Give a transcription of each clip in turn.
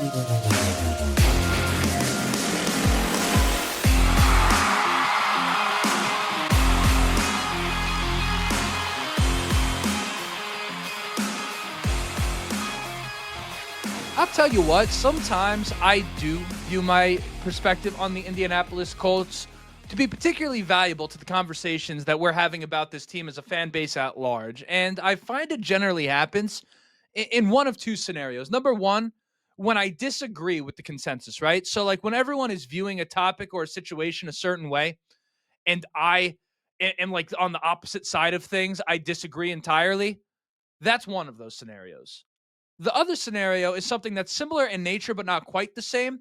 I'll tell you what, sometimes I do view my perspective on the Indianapolis Colts to be particularly valuable to the conversations that we're having about this team as a fan base at large. And I find it generally happens in one of two scenarios. Number one, when I disagree with the consensus, right? So, like, when everyone is viewing a topic or a situation a certain way, and I am like on the opposite side of things, I disagree entirely. That's one of those scenarios. The other scenario is something that's similar in nature, but not quite the same.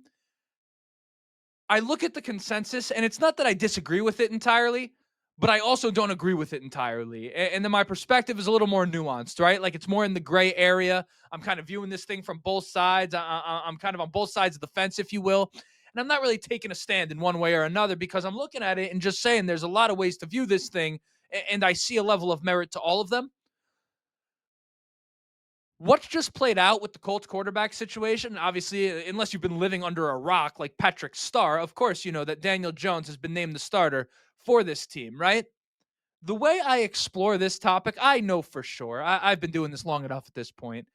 I look at the consensus, and it's not that I disagree with it entirely, but I also don't agree with it entirely. And then my perspective is a little more nuanced, right? Like, it's more in the gray area. I'm kind of viewing this thing from both sides. I'm kind of on both sides of the fence, if you will. And I'm not really taking a stand in one way or another because I'm looking at it and just saying there's a lot of ways to view this thing, and I see a level of merit to all of them. What's just played out with the Colts quarterback situation, obviously, unless you've been living under a rock like Patrick Starr, of course, you know that Daniel Jones has been named the starter for this team, right? The way I explore this topic, I know for sure, I've been doing this long enough at this point,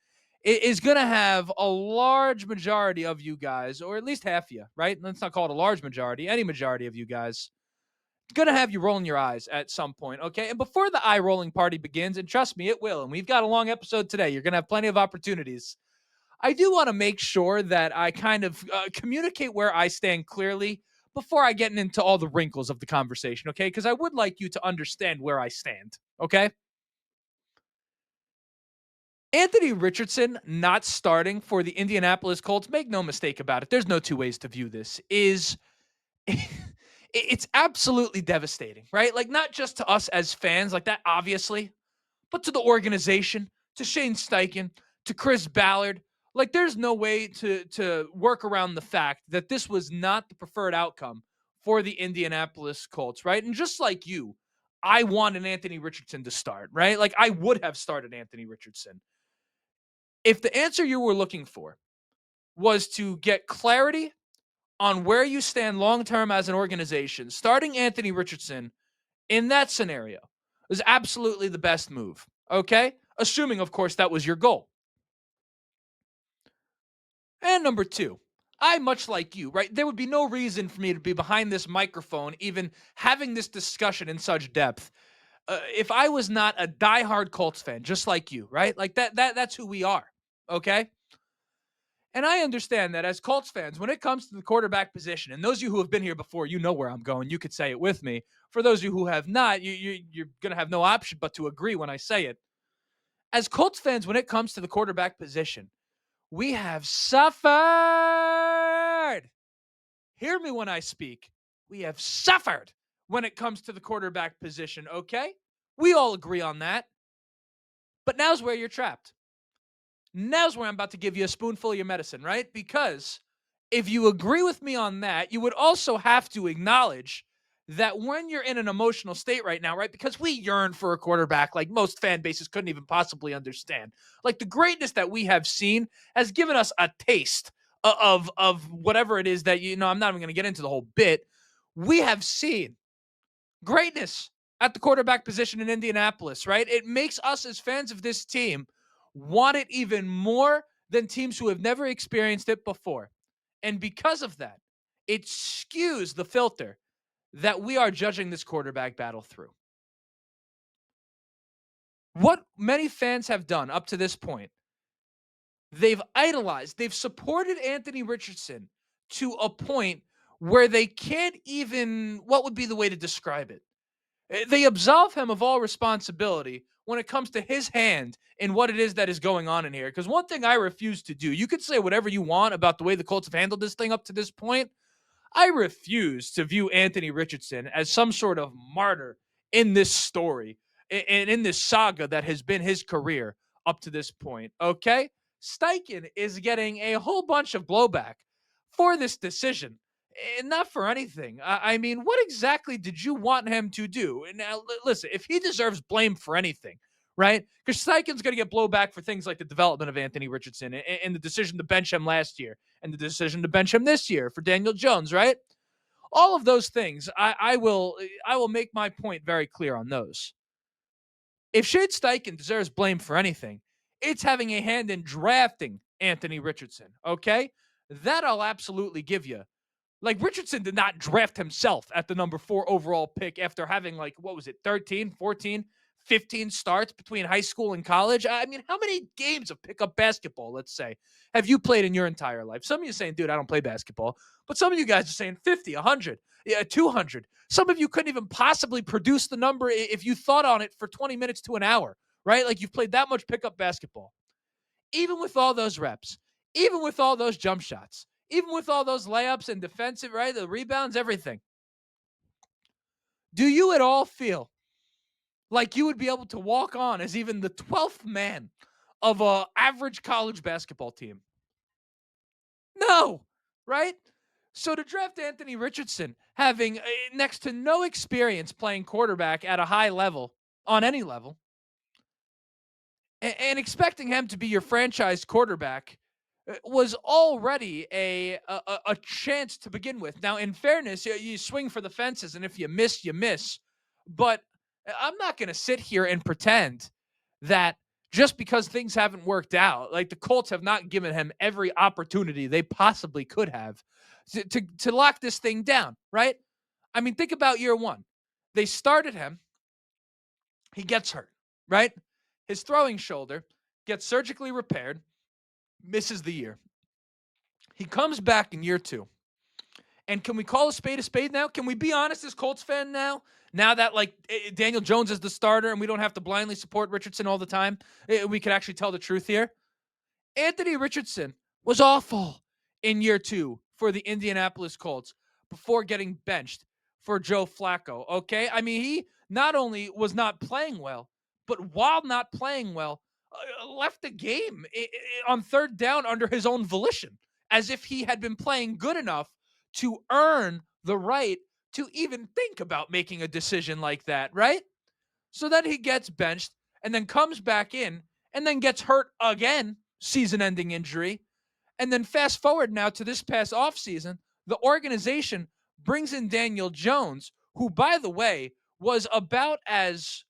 it is going to have a large majority of you guys, or at least half of you, right? Let's not call it a large majority, any majority of you guys going to have you rolling your eyes at some point, okay? And before the eye rolling party begins, and trust me, it will, and we've got a long episode today, you're going to have plenty of opportunities. I do want to make sure that I kind of communicate where I stand clearly before I get into all the wrinkles of the conversation, okay? Because I would like you to understand where I stand, okay? Anthony Richardson not starting for the Indianapolis Colts, make no mistake about it, there's no two ways to view this, is it's absolutely devastating, right? Like, not just to us as fans, like that, obviously, but to the organization, to Shane Steichen, to Chris Ballard. Like, there's no way to work around the fact that this was not the preferred outcome for the Indianapolis Colts, right? And just like you, I wanted Anthony Richardson to start, right? Like, I would have started Anthony Richardson. If the answer you were looking for was to get clarity on where you stand long-term as an organization, starting Anthony Richardson in that scenario was absolutely the best move, okay? Assuming, of course, that was your goal. And number two, I, much like you, right? There would be no reason for me to be behind this microphone, even having this discussion in such depth, if I was not a diehard Colts fan, just like you, right? Like that's who we are, okay? And I understand that as Colts fans, when it comes to the quarterback position, and those of you who have been here before, you know where I'm going. You could say it with me. For those of you who have not, you're going to have no option but to agree when I say it. As Colts fans, when it comes to the quarterback position, we have suffered. Hear me when I speak. We have suffered when it comes to the quarterback position, okay? We all agree on that. But now's where you're trapped. Now's where I'm about to give you a spoonful of your medicine, right? Because if you agree with me on that, you would also have to acknowledge that when you're in an emotional state right now, right? Because we yearn for a quarterback like most fan bases couldn't even possibly understand. Like, the greatness that we have seen has given us a taste of whatever it is that, you know, I'm not even going to get into the whole bit. We have seen greatness at the quarterback position in Indianapolis, right? It makes us as fans of this team want it even more than teams who have never experienced it before. And because of that, it skews the filter that we are judging this quarterback battle through. What many fans have done up to this point, they've idolized, they've supported Anthony Richardson to a point where they can't even, what would be the way to describe it? They absolve him of all responsibility when it comes to his hand in what it is that is going on in here. Because one thing I refuse to do, you could say whatever you want about the way the Colts have handled this thing up to this point. I refuse to view Anthony Richardson as some sort of martyr in this story and in this saga that has been his career up to this point. Okay? Steichen is getting a whole bunch of blowback for this decision. And not for anything. I mean, what exactly did you want him to do? And now, listen, if he deserves blame for anything, right? Because Steichen's going to get blowback for things like the development of Anthony Richardson and the decision to bench him last year and the decision to bench him this year for Daniel Jones, right? All of those things, I will make my point very clear on those. If Shane Steichen deserves blame for anything, it's having a hand in drafting Anthony Richardson, okay? That I'll absolutely give you. Like, Richardson did not draft himself at the number 4 overall pick after having, like, what was it, 13, 14, 15 starts between high school and college. I mean, how many games of pickup basketball, let's say, have you played in your entire life? Some of you are saying, dude, I don't play basketball. But some of you guys are saying 50, 100, yeah, 200. Some of you couldn't even possibly produce the number if you thought on it for 20 minutes to an hour, right? Like, you've played that much pickup basketball. Even with all those reps, even with all those jump shots, even with all those layups and defensive, right? The rebounds, everything. Do you at all feel like you would be able to walk on as even the 12th man of a average college basketball team? No, right? So to draft Anthony Richardson, having next to no experience playing quarterback at a high level, on any level, and expecting him to be your franchise quarterback was already a chance to begin with. Now, in fairness, you swing for the fences, and if you miss, you miss. But I'm not going to sit here and pretend that just because things haven't worked out, like the Colts have not given him every opportunity they possibly could have to lock this thing down, right? I mean, think about year one. They started him. He gets hurt, right? His throwing shoulder gets surgically repaired, misses the year. He comes back in year two. And can we call a spade now? Can we be honest as Colts fan now? Now that, like, Daniel Jones is the starter and we don't have to blindly support Richardson all the time, we can actually tell the truth here. Anthony Richardson was awful in year two for the Indianapolis Colts before getting benched for Joe Flacco, okay? I mean, he not only was not playing well, but while not playing well, left the game on third down under his own volition, as if he had been playing good enough to earn the right to even think about making a decision like that, right? So then he gets benched and then comes back in and then gets hurt again, season-ending injury. And then fast forward now to this past offseason, the organization brings in Daniel Jones, who, by the way, was about as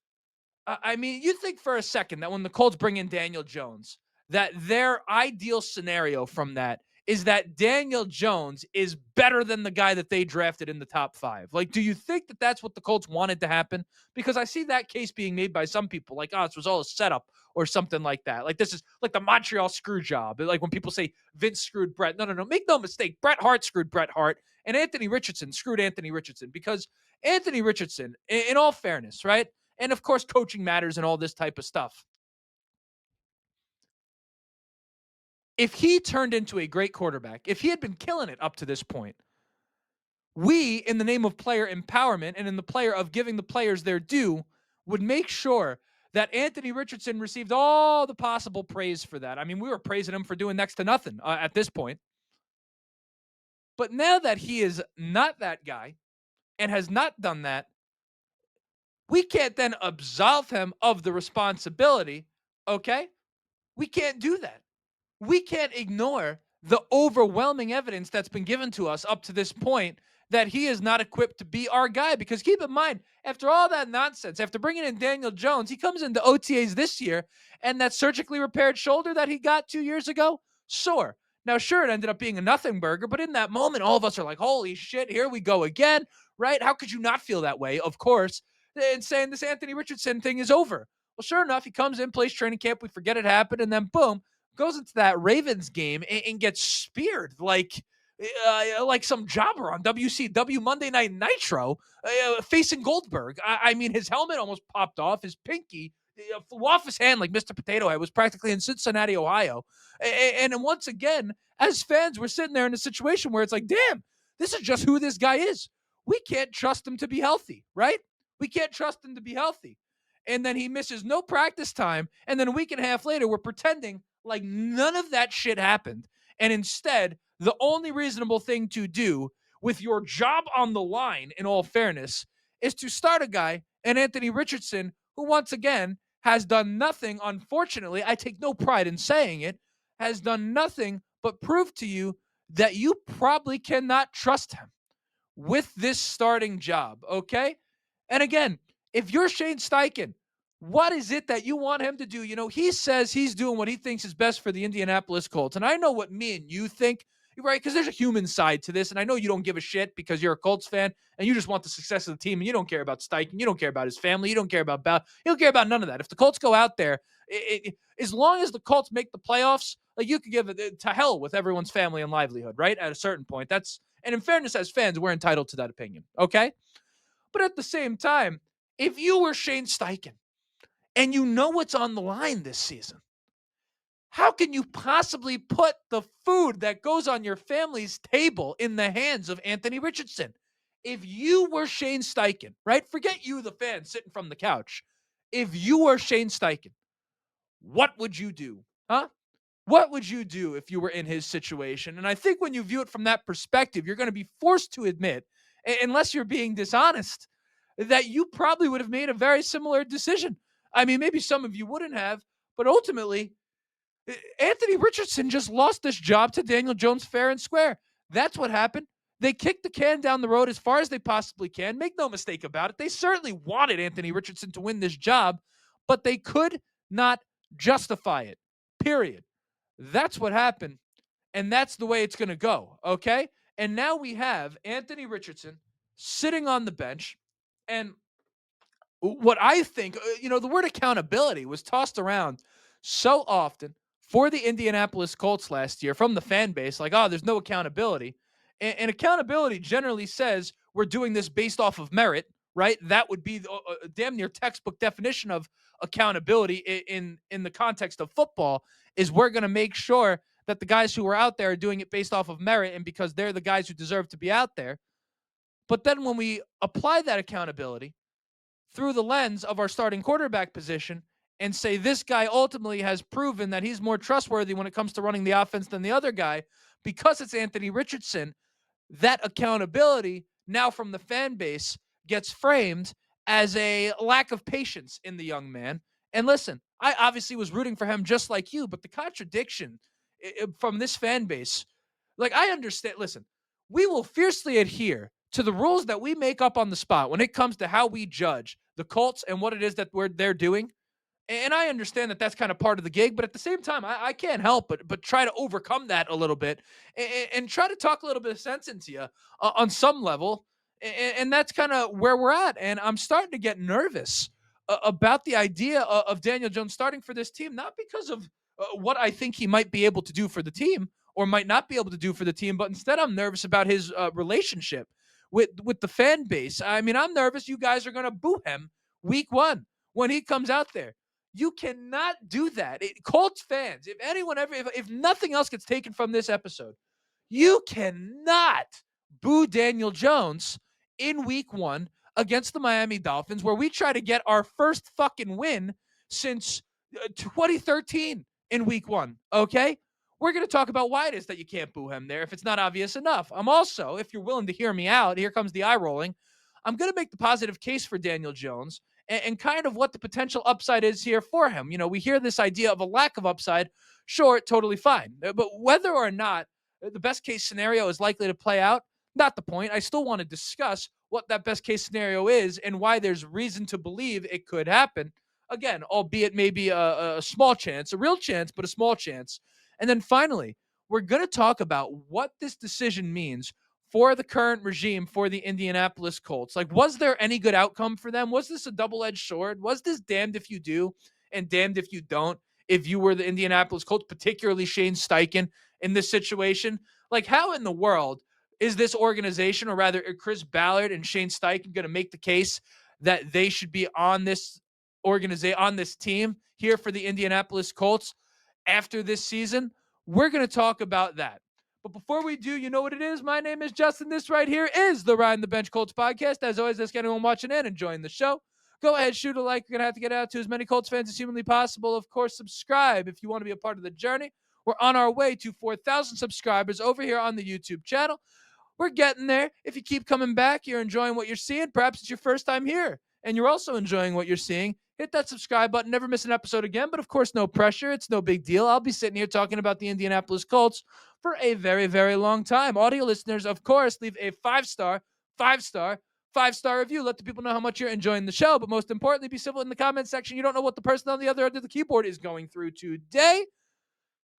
I mean, you think for a second that when the Colts bring in Daniel Jones, that their ideal scenario from that is that Daniel Jones is better than the guy that they drafted in the top 5. Like, do you think that that's what the Colts wanted to happen? Because I see that case being made by some people, like, oh, this was all a setup or something like that. Like, this is like the Montreal screw job. Like when people say Vince screwed Brett. No, no, no. Make no mistake. Bret Hart screwed Bret Hart, and Anthony Richardson screwed Anthony Richardson, because Anthony Richardson, in all fairness, right? And of course, coaching matters and all this type of stuff. If he turned into a great quarterback, if he had been killing it up to this point, we, in the name of player empowerment and in the player of giving the players their due, would make sure that Anthony Richardson received all the possible praise for that. I mean, we were praising him for doing next to nothing at this point. But now that he is not that guy and has not done that, we can't then absolve him of the responsibility, okay? We can't do that. We can't ignore the overwhelming evidence that's been given to us up to this point that he is not equipped to be our guy. Because keep in mind, after all that nonsense, after bringing in Daniel Jones, he comes into OTAs this year, and that surgically repaired shoulder that he got 2 years ago, sore. Now, sure, it ended up being a nothing burger, but in that moment, all of us are like, holy shit, here we go again, right? How could you not feel that way? Of course. And saying this Anthony Richardson thing is over. Well, sure enough, he comes in, plays training camp, we forget it happened, and then boom, goes into that Ravens game and gets speared like some jobber on WCW Monday Night Nitro facing Goldberg. I mean, his helmet almost popped off. His pinky flew off his hand like Mr. Potato Head. Was practically in Cincinnati, Ohio. And once again, as fans, we're sitting there in a situation where it's like, damn, this is just who this guy is. We can't trust him to be healthy, right? We can't trust him to be healthy. And then he misses no practice time. And then a week and a half later, we're pretending like none of that shit happened. And instead, the only reasonable thing to do with your job on the line, in all fairness, is to start a guy, and Anthony Richardson, who once again has done nothing, unfortunately, I take no pride in saying it, has done nothing but prove to you that you probably cannot trust him with this starting job, okay? And again, if you're Shane Steichen, what is it that you want him to do? You know, he says he's doing what he thinks is best for the Indianapolis Colts. And I know what me and you think, right? Because there's a human side to this. And I know you don't give a shit because you're a Colts fan and you just want the success of the team and you don't care about Steichen. You don't care about his family. You don't care about Bell. You don't care about none of that. If the Colts go out there, as long as the Colts make the playoffs, like you could give it to hell with everyone's family and livelihood, right? At a certain point. And in fairness, as fans, we're entitled to that opinion, okay? But at the same time, if you were Shane Steichen and you know what's on the line this season, how can you possibly put the food that goes on your family's table in the hands of Anthony Richardson? If you were Shane Steichen, right? Forget you, the fan, sitting from the couch. If you were Shane Steichen, what would you do? Huh? What would you do if you were in his situation? And I think when you view it from that perspective, you're going to be forced to admit, unless you're being dishonest, that you probably would have made a very similar decision. I mean, maybe some of you wouldn't have, but ultimately, Anthony Richardson just lost this job to Daniel Jones fair and square. That's what happened. They kicked the can down the road as far as they possibly can. Make no mistake about it. They certainly wanted Anthony Richardson to win this job, but they could not justify it. Period. That's what happened, and that's the way it's going to go, okay? And now we have Anthony Richardson sitting on the bench, and what I think, the word accountability was tossed around so often for the Indianapolis Colts last year from the fan base, like, oh, there's no accountability. And accountability generally says we're doing this based off of merit, right? That would be a damn near textbook definition of accountability in the context of football is we're going to make sure that the guys who are out there are doing it based off of merit and because they're the guys who deserve to be out there. But then when we apply that accountability through the lens of our starting quarterback position and say this guy ultimately has proven that he's more trustworthy when it comes to running the offense than the other guy because it's Anthony Richardson, that accountability now from the fan base gets framed as a lack of patience in the young man. And listen, I obviously was rooting for him just like you, but the contradiction from this fan base, like I understand, listen, we will fiercely adhere to the rules that we make up on the spot when it comes to how we judge the Colts and what it is that they're doing. And I understand that that's kind of part of the gig, but at the same time, I can't help but try to overcome that a little bit and try to talk a little bit of sense into you on some level. And that's kind of where we're at. And I'm starting to get nervous about the idea of Daniel Jones starting for this team, not because of what I think he might be able to do for the team or might not be able to do for the team, but instead I'm nervous about his relationship with the fan base. I mean, I'm nervous you guys are going to boo him week one when he comes out there. You cannot do that. Colts fans, if anyone ever, if nothing else gets taken from this episode, you cannot boo Daniel Jones in week one against the Miami Dolphins, where we try to get our first fucking win since 2013 in week one. Okay. We're going to talk about why it is that you can't boo him there if it's not obvious enough. I'm also, if you're willing to hear me out, here comes the eye rolling. I'm going to make the positive case for Daniel Jones and kind of what the potential upside is here for him. You know, we hear this idea of a lack of upside. Sure, totally fine. But whether or not the best case scenario is likely to play out, not the point. I still want to discuss what that best case scenario is and why there's reason to believe it could happen. Again, albeit maybe a small chance, a real chance, but a small chance. And then finally, we're going to talk about what this decision means for the current regime for the Indianapolis Colts. Like, was there any good outcome for them? Was this a double-edged sword? Was this damned if you do and damned if you don't? If you were the Indianapolis Colts, particularly Shane Steichen in this situation, like how in the world is this organization, or rather Chris Ballard and Shane Steichen, going to make the case that they should be on this organization, on this team here for the Indianapolis Colts after this season? We're going to talk about that. But before we do, you know what it is? My name is Justin. This right here is the Ride in the Bench Colts podcast. As always, ask anyone watching and enjoying the show, go ahead, shoot a like. We're going to have to get out to as many Colts fans as humanly possible. Of course, subscribe if you want to be a part of the journey. We're on our way to 4,000 subscribers over here on the YouTube channel. We're getting there. If you keep coming back, you're enjoying what you're seeing. Perhaps it's your first time here, and you're also enjoying what you're seeing. hit that subscribe button. Never miss an episode again. But of course, no pressure. It's no big deal. I'll be sitting here talking about the Indianapolis Colts for a very, very long time. Audio listeners, of course, leave a five-star review. Let the people know how much you're enjoying the show. But most importantly, be civil in the comment section. You don't know what the person on the other end of the keyboard is going through today.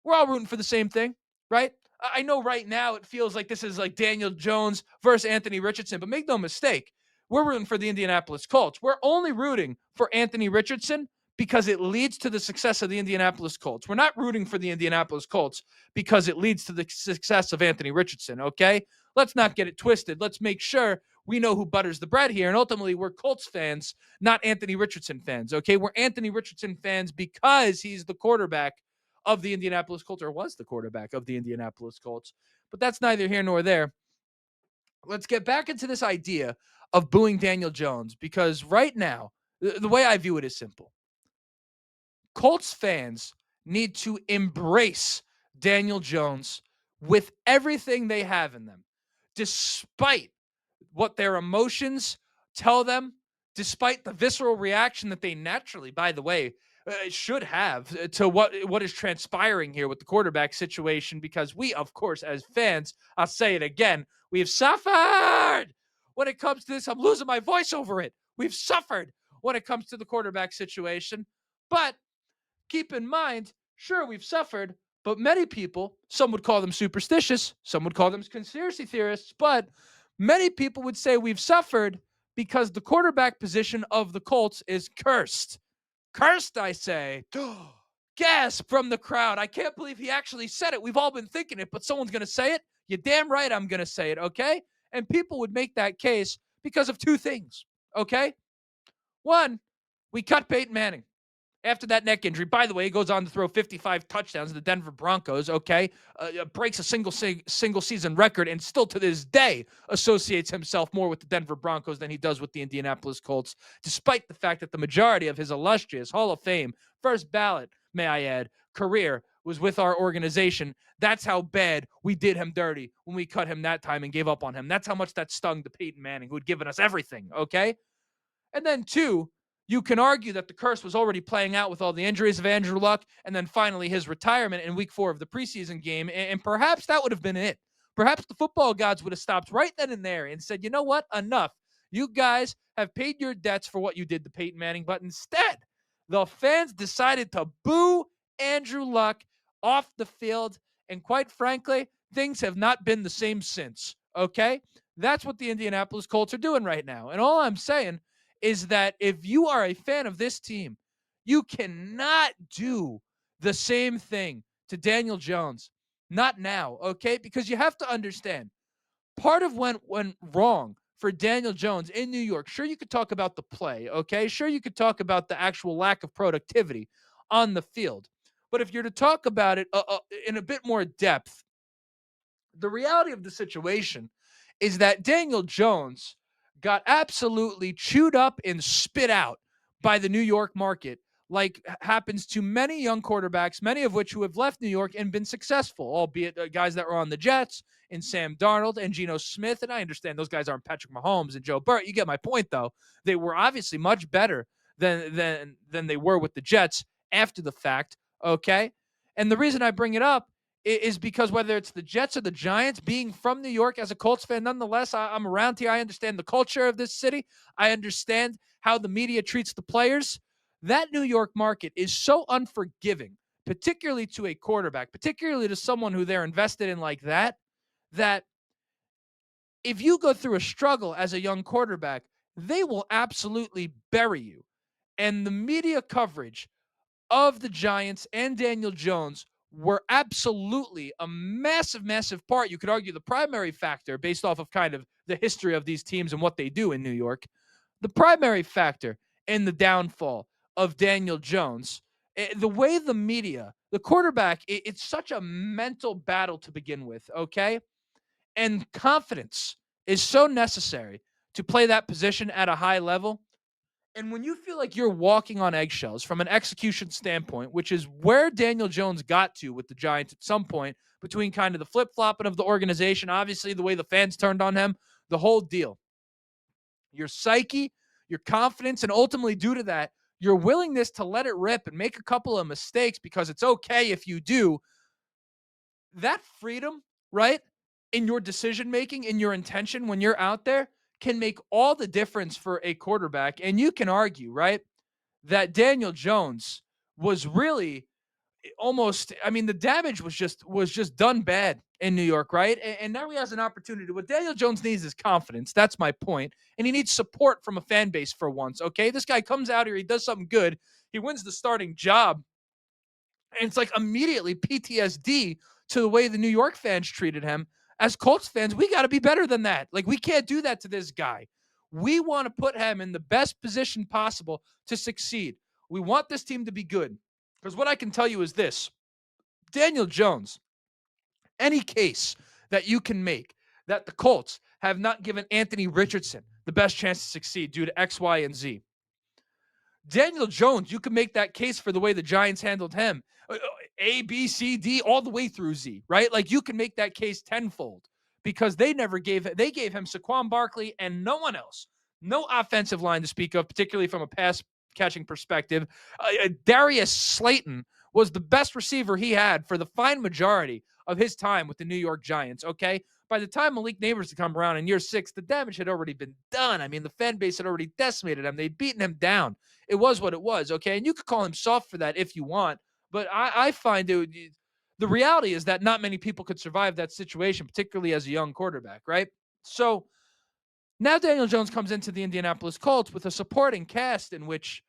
We're all rooting for the same thing, right? I know right now it feels like this is like Daniel Jones versus Anthony Richardson, but make no mistake, we're rooting for the Indianapolis Colts. We're only rooting for Anthony Richardson because it leads to the success of the Indianapolis Colts. We're not rooting for the Indianapolis Colts because it leads to the success of Anthony Richardson, okay? Let's not get it twisted. Let's make sure we know who butters the bread here. And ultimately, we're Colts fans, not Anthony Richardson fans, okay? We're Anthony Richardson fans because he's the quarterback of the Indianapolis Colts, or was the quarterback of the Indianapolis Colts. But that's neither here nor there. Let's get back into this idea of booing Daniel Jones, because right now, the way I view it is simple. Colts fans need to embrace Daniel Jones with everything they have in them, despite what their emotions tell them, despite the visceral reaction that they naturally, by the way, should have to what is transpiring here with the quarterback situation. Because we, of course, as fans, I'll say it again, we've suffered when it comes to this. I'm losing my voice over it. We've suffered when it comes to the quarterback situation. But keep in mind, sure, we've suffered, but many people, some would call them superstitious, some would call them conspiracy theorists, but many people would say we've suffered because the quarterback position of the Colts is cursed. Cursed, I say. Gasp from the crowd. I can't believe he actually said it. We've all been thinking it, but someone's going to say it. You're damn right I'm going to say it, okay? And people would make that case because of two things, okay? One, we cut Peyton Manning after that neck injury. By the way, he goes on to throw 55 touchdowns to the Denver Broncos, okay? Breaks a single season record, and still to this day associates himself more with the Denver Broncos than he does with the Indianapolis Colts, despite the fact that the majority of his illustrious Hall of Fame, first ballot, may I add, career was with our organization. That's how bad we did him dirty when we cut him that time and gave up on him. That's how much that stung to Peyton Manning, who had given us everything, okay? And then two, you can argue that the curse was already playing out with all the injuries of Andrew Luck, and then finally his retirement in week 4 of the preseason game. And perhaps that would have been it. Perhaps the football gods would have stopped right then and there and said, you know what? Enough. You guys have paid your debts for what you did to Peyton Manning. But instead, the fans decided to boo Andrew Luck off the field. And quite frankly, things have not been the same since. Okay? That's what the Indianapolis Colts are doing right now. And all I'm saying is that if you are a fan of this team, you cannot do the same thing to Daniel Jones. Not now, okay? Because you have to understand, part of what went wrong for Daniel Jones in New York, sure, you could talk about the play, okay? Sure, you could talk about the actual lack of productivity on the field. But if you're to talk about it in a bit more depth, the reality of the situation is that Daniel Jones got absolutely chewed up and spit out by the New York market, like happens to many young quarterbacks, many of which who have left New York and been successful, albeit guys that were on the Jets and Sam Darnold and Geno Smith. And I understand those guys aren't Patrick Mahomes and Joe Burrow. You get my point, though. They were obviously much better than they were with the Jets after the fact, okay? And the reason I bring it up is because whether it's the Jets or the Giants, being from New York as a Colts fan, nonetheless, I'm around here. I understand the culture of this city. I understand how the media treats the players. That New York market is so unforgiving, particularly to a quarterback, particularly to someone who they're invested in like that, that if you go through a struggle as a young quarterback, they will absolutely bury you. And the media coverage of the Giants and Daniel Jones were absolutely a massive, massive part. You could argue the primary factor based off of kind of the history of these teams and what they do in New York. The primary factor in the downfall of Daniel Jones, the way the media, the quarterback, it's such a mental battle to begin with, okay? And confidence is so necessary to play that position at a high level. And when you feel like you're walking on eggshells from an execution standpoint, which is where Daniel Jones got to with the Giants at some point between kind of the flip-flopping of the organization, obviously the way the fans turned on him, the whole deal. Your psyche, your confidence, and ultimately due to that, your willingness to let it rip and make a couple of mistakes because it's okay if you do, that freedom, right, in your decision making, in your intention when you're out there can make all the difference for a quarterback. And you can argue, right, that Daniel Jones was really almost, I mean, the damage was just done bad in New York, right? And now he has an opportunity. What Daniel Jones needs is confidence. That's my point. And he needs support from a fan base for once. Okay. This guy comes out here, he does something good, he wins the starting job, and it's like immediately PTSD to the way the New York fans treated him. As Colts fans, we got to be better than that. Like, we can't do that to this guy. We want to put him in the best position possible to succeed. We want this team to be good. Because what I can tell you is this: Daniel Jones, any case that you can make that the Colts have not given Anthony Richardson the best chance to succeed due to X, Y, and Z, Daniel Jones, you can make that case for the way the Giants handled him. A, B, C, D, all the way through Z, right? Like, you can make that case tenfold because they gave him Saquon Barkley and no one else. No offensive line to speak of, particularly from a pass catching perspective. Darius Slayton was the best receiver he had for the fine majority of his time with the New York Giants, okay? By the time Malik Neighbors had come around in year 6, the damage had already been done. I mean, the fan base had already decimated him. They'd beaten him down. It was what it was, okay? And you could call him soft for that if you want, but I find the reality is that not many people could survive that situation, particularly as a young quarterback, right? So now Daniel Jones comes into the Indianapolis Colts with a supporting cast in which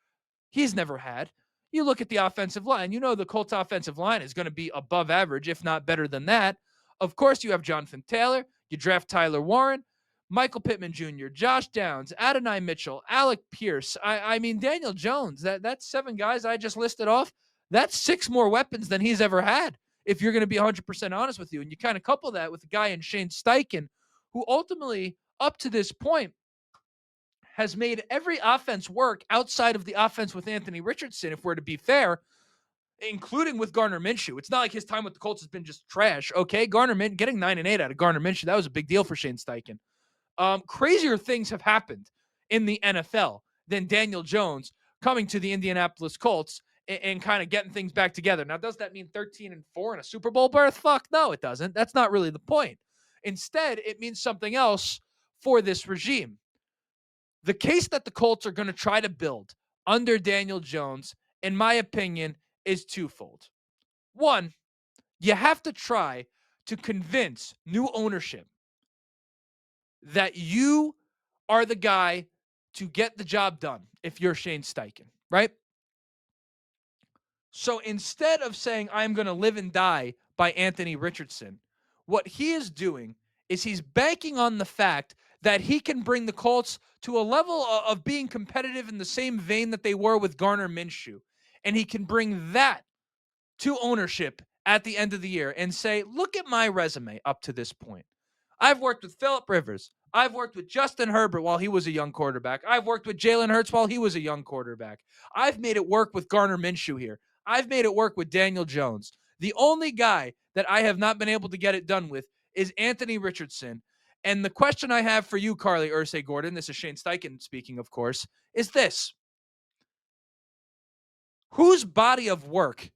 he's never had. You look at the offensive line, you know the Colts offensive line is going to be above average, if not better than that. Of course, you have Jonathan Taylor. You draft Tyler Warren, Michael Pittman Jr., Josh Downs, Adonai Mitchell, Alec Pierce. I mean, Daniel Jones, that's 7 guys I just listed off. That's 6 more weapons than he's ever had, if you're going to be 100% honest with you. And you kind of couple that with a guy in Shane Steichen, who ultimately, up to this point, has made every offense work outside of the offense with Anthony Richardson, if we're to be fair, including with Gardner Minshew. It's not like his time with the Colts has been just trash. Okay, getting 9-8 out of Gardner Minshew, that was a big deal for Shane Steichen. Crazier things have happened in the NFL than Daniel Jones coming to the Indianapolis Colts and kind of getting things back together. Now, does that mean 13-4 and a Super Bowl berth? Fuck no, it doesn't. That's not really the point. Instead, it means something else for this regime. The case that the Colts are going to try to build under Daniel Jones, in my opinion, is twofold. One, you have to try to convince new ownership that you are the guy to get the job done if you're Shane Steichen, right? So instead of saying, I'm going to live and die by Anthony Richardson, what he is doing is he's banking on the fact that he can bring the Colts to a level of being competitive in the same vein that they were with Gardner Minshew. And he can bring that to ownership at the end of the year and say, look at my resume up to this point. I've worked with Phillip Rivers. I've worked with Justin Herbert while he was a young quarterback. I've worked with Jalen Hurts while he was a young quarterback. I've made it work with Gardner Minshew here. I've made it work with Daniel Jones. The only guy that I have not been able to get it done with is Anthony Richardson. And the question I have for you, Carly Ursay Gordon, this is Shane Steichen speaking, of course, is this: whose body of work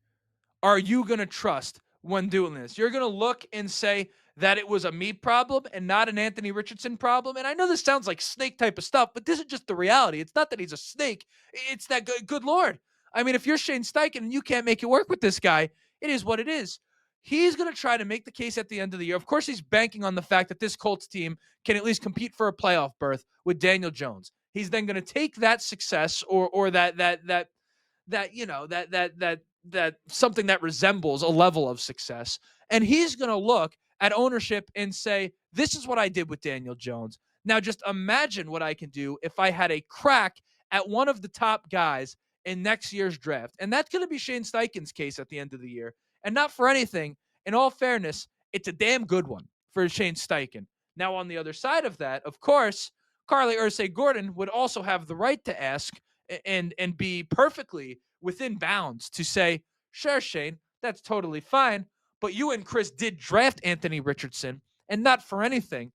are you going to trust when doing this? You're going to look and say that it was a me problem and not an Anthony Richardson problem. And I know this sounds like snake type of stuff, but this is just the reality. It's not that he's a snake. It's that good Lord. I mean, if you're Shane Steichen and you can't make it work with this guy, it is what it is. He's going to try to make the case at the end of the year. Of course, he's banking on the fact that this Colts team can at least compete for a playoff berth with Daniel Jones. He's then going to take that success or that something that resembles a level of success, and he's going to look at ownership and say, this is what I did with Daniel Jones. Now just imagine what I can do if I had a crack at one of the top guys in next year's draft. And that's going to be Shane Steichen's case at the end of the year. And not for anything, in all fairness, it's a damn good one for Shane Steichen. Now on the other side of that, of course, Carly Ursay Gordon would also have the right to ask and be perfectly within bounds to say, sure, Shane, that's totally fine, but you and Chris did draft Anthony Richardson, and not for anything.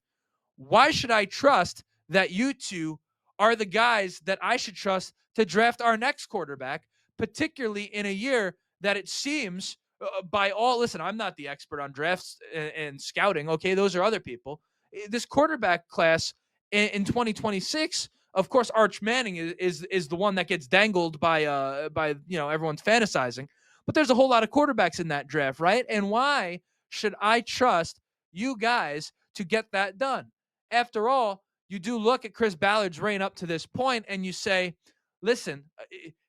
Why should I trust that you two are the guys that I should trust to draft our next quarterback, particularly in a year that it seems by all, listen, I'm not the expert on drafts and scouting. Okay. Those are other people. This quarterback class in 2026, of course, Arch Manning is the one that gets dangled by everyone's fantasizing. But there's a whole lot of quarterbacks in that draft, right? And why should I trust you guys to get that done? After all, you do look at Chris Ballard's reign up to this point and you say, listen,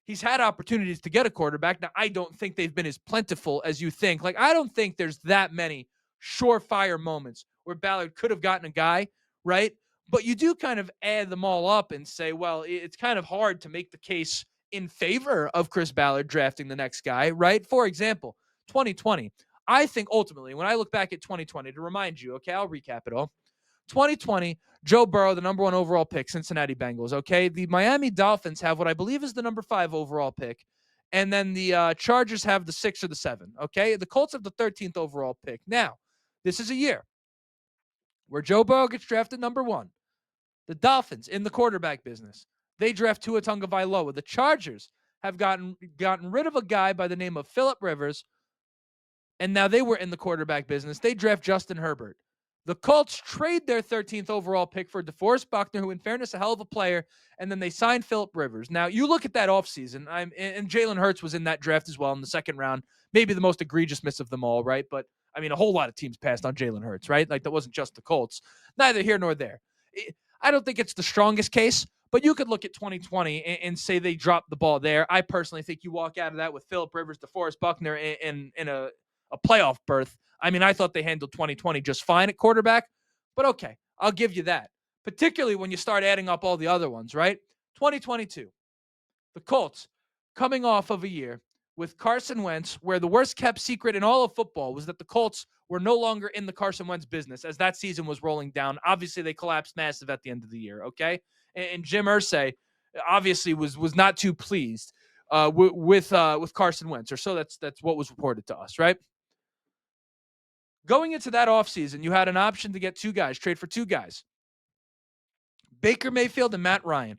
he's had opportunities to get a quarterback. Now, I don't think they've been as plentiful as you think. Like, I don't think there's that many surefire moments where Ballard could have gotten a guy, right? But you do kind of add them all up and say, well, it's kind of hard to make the case in favor of Chris Ballard drafting the next guy, right? For example, 2020. I think ultimately, when I look back at 2020, to remind you, okay, I'll recap it all. 2020, Joe Burrow, the number 1 overall pick, Cincinnati Bengals. Okay, the Miami Dolphins have what I believe is the number 5 overall pick, and then the Chargers have the 6 or the 7. Okay, the Colts have the 13th overall pick. Now, this is a year where Joe Burrow gets drafted number 1. The Dolphins in the quarterback business, they draft Tua Tagovailoa. The Chargers have gotten rid of a guy by the name of Phillip Rivers, and now they were in the quarterback business. They draft Justin Herbert. The Colts trade their 13th overall pick for DeForest Buckner, who, in fairness, a hell of a player, and then they signed Phillip Rivers. Now, you look at that offseason, and Jalen Hurts was in that draft as well in the second round, maybe the most egregious miss of them all, right? But, I mean, a whole lot of teams passed on Jalen Hurts, right? Like, that wasn't just the Colts. Neither here nor there. I don't think it's the strongest case, but you could look at 2020 and say they dropped the ball there. I personally think you walk out of that with Phillip Rivers, DeForest Buckner in a playoff berth. I mean, I thought they handled 2020 just fine at quarterback, but okay, I'll give you that. Particularly when you start adding up all the other ones, right? 2022, the Colts coming off of a year with Carson Wentz, where the worst kept secret in all of football was that the Colts were no longer in the Carson Wentz business as that season was rolling down. Obviously, they collapsed massive at the end of the year, okay? And Jim Irsay obviously was not too pleased with Carson Wentz, or so that's what was reported to us, right? Going into that offseason, you had an option to get 2 guys, trade for 2 guys, Baker Mayfield and Matt Ryan.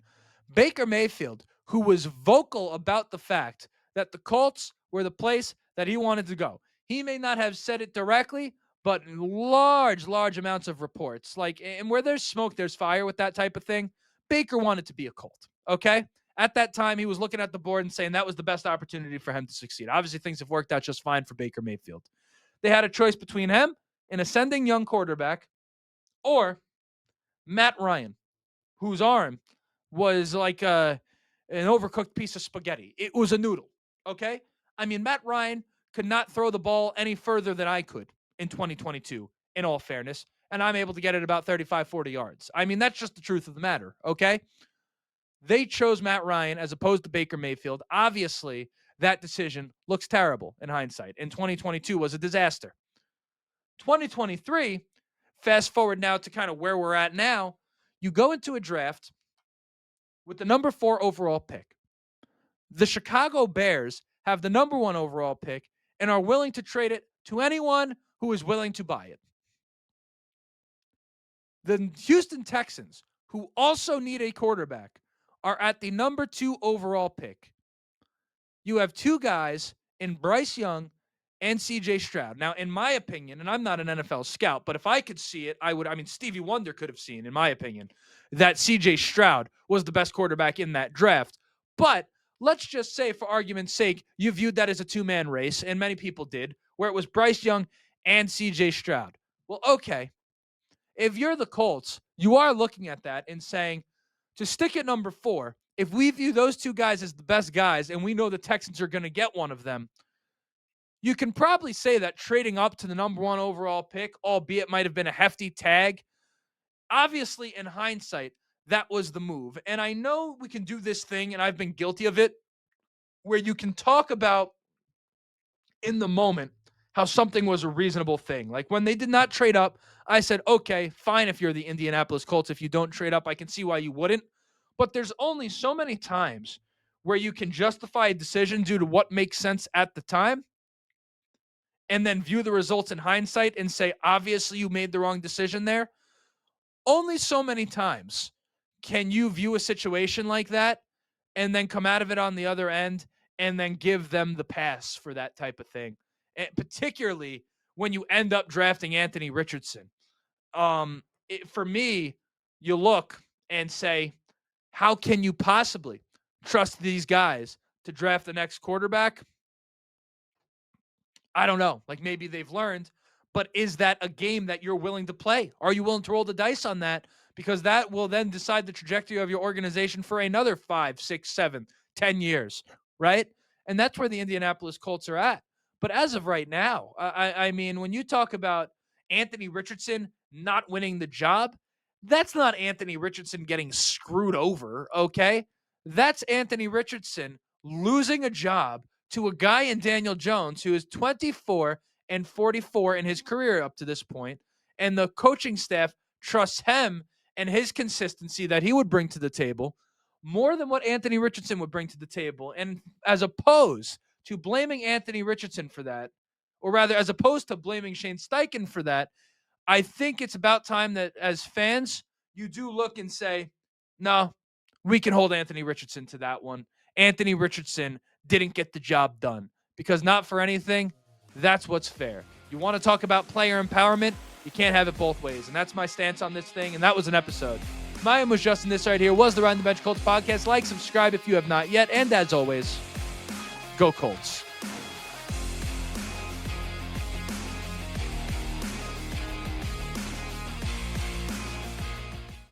Baker Mayfield, who was vocal about the fact that the Colts were the place that he wanted to go. He may not have said it directly, but large amounts of reports. Like, and where there's smoke, there's fire with that type of thing. Baker wanted to be a Colt, okay? At that time, he was looking at the board and saying that was the best opportunity for him to succeed. Obviously, things have worked out just fine for Baker Mayfield. They had a choice between him, an ascending young quarterback, or Matt Ryan, whose arm was like an overcooked piece of spaghetti. It was a noodle, okay? I mean, Matt Ryan could not throw the ball any further than I could in 2022, in all fairness, and I'm able to get it about 35, 40 yards. I mean, that's just the truth of the matter, okay? They chose Matt Ryan as opposed to Baker Mayfield. Obviously, that decision looks terrible in hindsight, and 2022 was a disaster. 2023, fast forward now to kind of where we're at now, you go into a draft with the number 4 overall pick. The Chicago Bears have the number 1 overall pick and are willing to trade it to anyone who is willing to buy it. The Houston Texans, who also need a quarterback, are at the number 2 overall pick. You have 2 guys in Bryce Young and CJ Stroud. Now, in my opinion, and I'm not an NFL scout, but if I could see it, I would. I mean, Stevie Wonder could have seen, in my opinion, that CJ Stroud was the best quarterback in that draft. But let's just say, for argument's sake, you viewed that as a 2-man race, and many people did, where it was Bryce Young and CJ Stroud. Well, okay. If you're the Colts, you are looking at that and saying, to stick at number 4, if we view those 2 guys as the best guys, and we know the Texans are going to get one of them, you can probably say that trading up to the number 1 overall pick, albeit might have been a hefty tag, obviously in hindsight, that was the move. And I know we can do this thing, and I've been guilty of it, where you can talk about in the moment how something was a reasonable thing. Like when they did not trade up, I said, okay, fine if you're the Indianapolis Colts. If you don't trade up, I can see why you wouldn't. But there's only so many times where you can justify a decision due to what makes sense at the time, and then view the results in hindsight and say, obviously, you made the wrong decision there. Only so many times can you view a situation like that and then come out of it on the other end and then give them the pass for that type of thing? And particularly when you end up drafting Anthony Richardson. For me, you look and say, how can you possibly trust these guys to draft the next quarterback? I don't know. Like maybe they've learned, but is that a game that you're willing to play? Are you willing to roll the dice on that? Because that will then decide the trajectory of your organization for another 5, 6, 7, 10 years, right? And that's where the Indianapolis Colts are at. But as of right now, I mean, when you talk about Anthony Richardson not winning the job, that's not Anthony Richardson getting screwed over, okay? That's Anthony Richardson losing a job to a guy in Daniel Jones who is 24 and 44 in his career up to this point, and the coaching staff trusts him and his consistency that he would bring to the table more than what Anthony Richardson would bring to the table. And as opposed to blaming Anthony Richardson for that, or rather, as opposed to blaming Shane Steichen for that, I think it's about time that as fans, you do look and say, no, we can hold Anthony Richardson to that one. Anthony Richardson didn't get the job done because not for anything, that's what's fair. You want to talk about player empowerment, you can't have it both ways. And that's my stance on this thing. And that was an episode. My name was Justin. This right here was the Ride the Bench Colts podcast. Like, subscribe if you have not yet. And as always, go Colts.